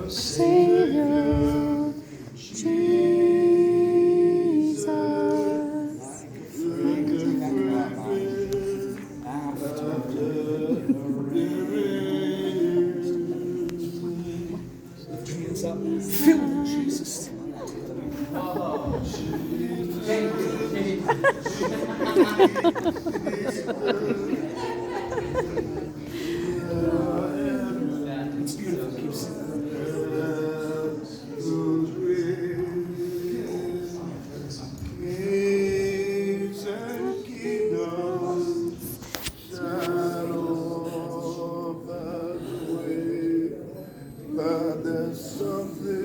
Savior, Jesus. Hands up. Fill it, Jesus. It's beautiful. Keep singing. Kings and kingdoms shall all pass away, but there's something